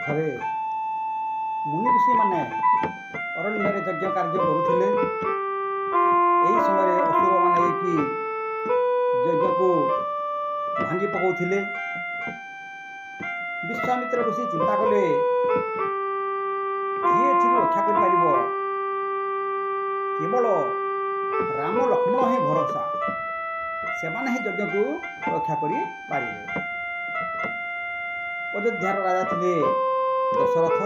ଥରେ ମୁନି ଋଷିମାନେ ଅରଣ୍ୟରେ ଯଜ୍ଞ କାର୍ଯ୍ୟ କରୁଥିଲେ। ଏହି ସମୟରେ ଅସୁରମାନେ ହେଇକି ଯଜ୍ଞକୁ ଭାଙ୍ଗି ପକାଉଥିଲେ। ବିଶ୍ୱାମିତ୍ର ଋଷି ଚିନ୍ତା କଲେ, କିଏ ଏଥିରୁ ରକ୍ଷା କରିପାରିବ? କେବଳ ରାମ ଲକ୍ଷ୍ମଣ ହିଁ ଭରସା, ସେମାନେ ହିଁ ଯଜ୍ଞକୁ ରକ୍ଷା କରିପାରିବେ। ଅଯୋଧ୍ୟାର ରାଜା ଥିଲେ ଦଶରଥ।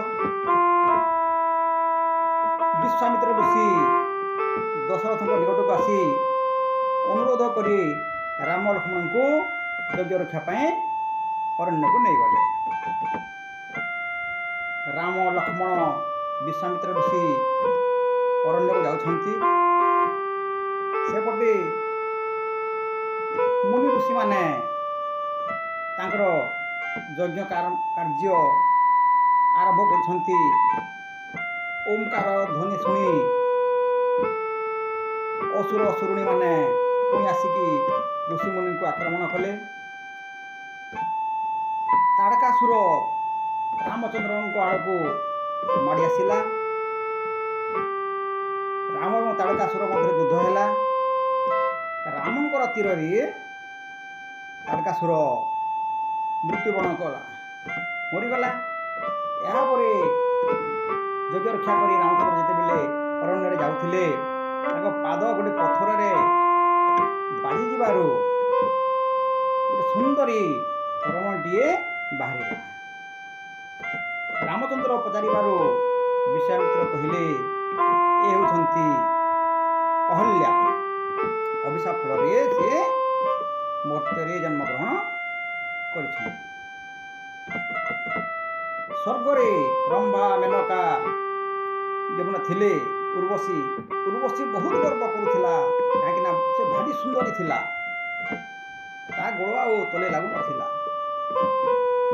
ବିଶ୍ୱାମିତ୍ର ଋଷି ଦଶରଥଙ୍କ ନିକଟକୁ ଆସି ଅନୁରୋଧ କରି ରାମ ଲକ୍ଷ୍ମଣଙ୍କୁ ଯଜ୍ଞ ରକ୍ଷା ପାଇଁ ଅରଣ୍ୟକୁ ନେଇଗଲେ। ରାମ ଲକ୍ଷ୍ମଣ ବିଶ୍ୱାମିତ୍ର ଋଷି ଅରଣ୍ୟକୁ ଯାଉଛନ୍ତି। ସେପଟେ ମୁନି ଋଷିମାନେ ତାଙ୍କର ଯଜ୍ଞ କାର୍ଯ୍ୟ ଆରମ୍ଭ କରିଛନ୍ତି। ଓଁକାର ଧ୍ୱନି ଶୁଣି ଅସୁର ଅସୁରୁଣୀମାନେ ପୁଣି ଆସିକି ଋଷିମୁନିଙ୍କୁ ଆକ୍ରମଣ କଲେ। ତାଡ଼କାସୁର ରାମଚନ୍ଦ୍ରଙ୍କ ଆଡ଼କୁ ମାଡ଼ି ଆସିଲା। ରାମ ଏବଂ ତାଡ଼କାସୁର ମଧ୍ୟରେ ଯୁଦ୍ଧ ହେଲା। ରାମଙ୍କର ତୀରରେ ତାଡ଼କାସୁର ମୃତ୍ୟୁବରଣ କଲା, ମରିଗଲା। ଏହାପରେ ଯଜ୍ଞ ରକ୍ଷା କରି ରାମଚନ୍ଦ୍ର ଯେତେବେଳେ ଅରଣ୍ୟରେ ଯାଉଥିଲେ, ତାଙ୍କ ପାଦ ଗୋଟେ ପଥରରେ ବାଜିଯିବାରୁ ଗୋଟେ ସୁନ୍ଦରୀ ରମଣୀଟିଏ ବାହାରିଲା। ରାମଚନ୍ଦ୍ର ପଚାରିବାରୁ ବିଶ୍ୱାମିତ୍ର କହିଲେ, ଏ ହେଉଛନ୍ତି ଅହଲ୍ୟା। ଅଭିଶାପ ଫଳରେ ସେ ମର୍ତ୍ତ୍ୟରେ ଜନ୍ମଗ୍ରହଣ କରିଛନ୍ତି। ସ୍ୱର୍ଗରେ ରମ୍ଭା, ମେନକା ଯେଉଁମାନେ ଥିଲେ, ଉର୍ବଶୀ ବହୁତ ଗର୍ବ କରୁଥିଲା, କାହିଁକିନା ସେ ଭାରି ସୁନ୍ଦରୀ ଥିଲା। ତା ଗୋଡ଼ ଆଉ ତଳେ ଲାଗୁନଥିଲା,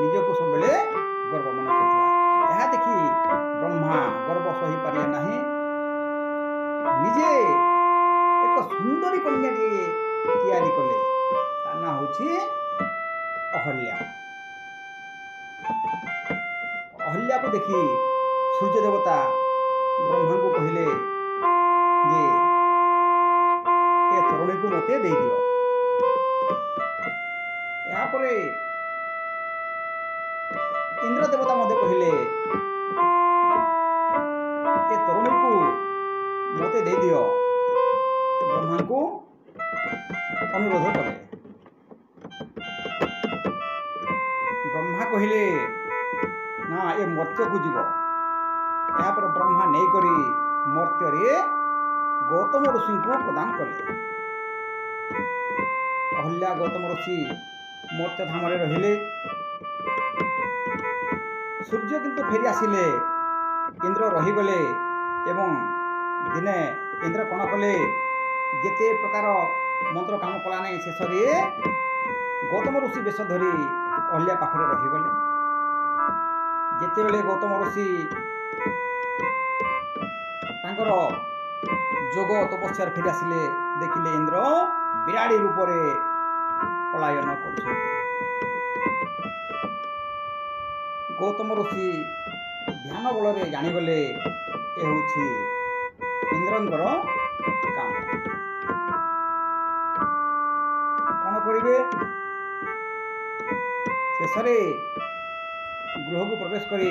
ନିଜକୁ ସବୁବେଳେ ଗର୍ବ ମନେ କରୁଥିଲା। ଏହା ଦେଖି ବ୍ରହ୍ମା ଗର୍ବ ସହିପାରିଲେ ନାହିଁ। ନିଜେ ଏକ ସୁନ୍ଦରୀ କନ୍ୟାଟିଏ ତିଆରି କଲେ। ତା ନାଁ ହେଉଛି ଅହଲ୍ୟା। ଅହଲ୍ୟାକୁ ଦେଖି ସୂର୍ଯ୍ୟ ଦେବତା ବ୍ରହ୍ମାଙ୍କୁ କହିଲେ ଯେ ଏ ତରୁଣୀକୁ ମୋତେ ଦେଇଦିଅ। ଏହାପରେ ଇନ୍ଦ୍ର ଦେବତା ମଧ୍ୟ କହିଲେ, ଏ ତରୁଣୀକୁ ମୋତେ ଦେଇଦିଅ। ବ୍ରହ୍ମାଙ୍କୁ ଅନୁରୋଧ କଲେ। ବ୍ରହ୍ମା କହିଲେ, ନା, ଏ ମର୍ତ୍ତ୍ୟକୁ ଯିବ। ଏହାପରେ ବ୍ରହ୍ମା ନେଇକରି ମର୍ତ୍ତ୍ୟରେ ଗୌତମ ଋଷିଙ୍କୁ ପ୍ରଦାନ କଲେ। ଅହଲ୍ୟା ଗୌତମ ଋଷି ମର୍ତ୍ତ୍ୟ ଧାମରେ ରହିଲେ। ସୂର୍ଯ୍ୟ କିନ୍ତୁ ଫେରି ଆସିଲେ। ଇନ୍ଦ୍ର ରହିଗଲେ ଏବଂ ଦିନେ ଇନ୍ଦ୍ର କ'ଣ କଲେ, ଯେତେ ପ୍ରକାର ମନ୍ତ୍ର କାମ କଲା ନାହିଁ, ଶେଷରେ ଗୌତମ ଋଷି ବେଶ ଧରି ଅହଲ୍ୟା ପାଖରେ ରହିଗଲେ। ଯେତେବେଳେ ଗୌତମ ଋଷି ତାଙ୍କର ଯୋଗ ତପସ୍ୟାରେ ଫେରି ଆସିଲେ, ଦେଖିଲେ ଇନ୍ଦ୍ର ବିରାଡ଼ି ରୂପରେ ପଳାୟନ କରୁଛନ୍ତି। ଗୌତମ ଋଷି ଧ୍ୟାନ ବଳରେ ଜାଣିଗଲେ, ଏ ହେଉଛି ଇନ୍ଦ୍ରଙ୍କର କାମ। କ'ଣ କରିବେ? ଶେଷରେ ଗୃହକୁ ପ୍ରବେଶ କରି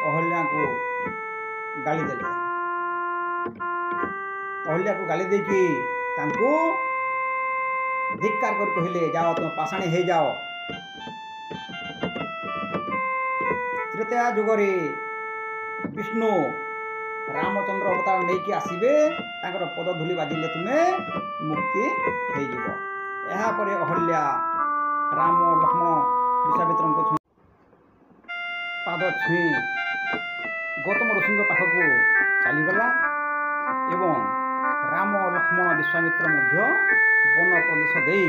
ଅହଲ୍ୟାଙ୍କୁ ଗାଳି ଦେଲେ। ଅହଲ୍ୟାକୁ ଗାଳି ଦେଇକି ତାଙ୍କୁ ଧିକ୍କାର କରି କହିଲେ, ଯାଅ, ତୁମେ ପାଷାଣୀ ହେଇଯାଅ। ତ୍ରେତୟା ଯୁଗରେ ବିଷ୍ଣୁ ରାମଚନ୍ଦ୍ର ଅବତାର ନେଇକି ଆସିବେ, ତାଙ୍କର ପଦ ଧୂଳି ବାଜିଲେ ତୁମେ ମୁକ୍ତି ହେଇଯିବ। ଏହାପରେ ଅହଲ୍ୟା ରାମ ଲକ୍ଷ୍ମଣ ବିଶ୍ୱାମିତ୍ରଙ୍କ ପାଦ ଛୁଇଁ ଗୌତମ ଋଷିଙ୍କ ପାଖକୁ ଚାଲିଗଲା ଏବଂ ରାମ ଲକ୍ଷ୍ମଣ ବିଶ୍ୱାମିତ୍ର ମଧ୍ୟ ବନ ପ୍ରଦେଶ ଦେଇ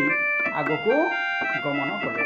ଆଗକୁ ଗମନ କଲେ।